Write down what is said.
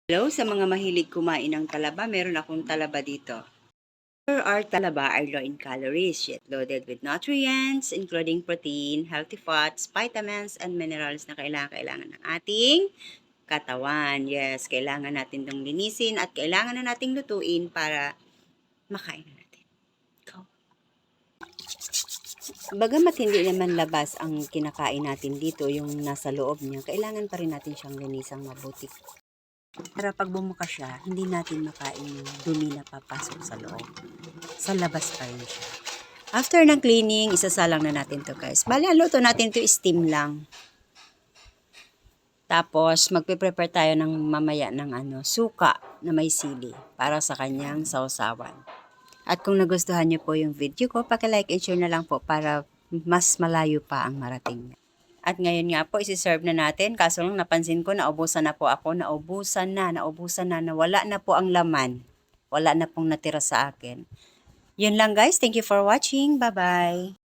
Hello sa mga mahilig kumain ng talaba, meron akong talaba dito. Our talaba are low in calories, yet loaded with nutrients, including protein, healthy fats, vitamins, and minerals na kailangan ng ating katawan. Yes, kailangan natin itong linisin at kailangan na nating lutuin para makain na natin. Go! Bagamat hindi naman labas ang kinakain natin dito, yung nasa loob niya, kailangan pa rin natin siyang linisang mabuti. Para pag bumuka siya, hindi natin makain yung dumi na papasok sa loob. Sa labas pa rin siya. After ng cleaning, isasalang na natin to guys. Bali, ang luto natin to steam lang. Tapos, magpe-prepare tayo ng mamaya ng suka na may sili para sa kanyang sausawan. At kung nagustuhan niyo po yung video ko, paki-like and share na lang po para mas malayo pa ang marating. At ngayon nga po, isi-serve na natin. Kaso lang napansin ko, naubusan na po ako. Naubusan na. Wala na po ang laman. Wala na pong natira sa akin. Yun lang guys. Thank you for watching. Bye-bye.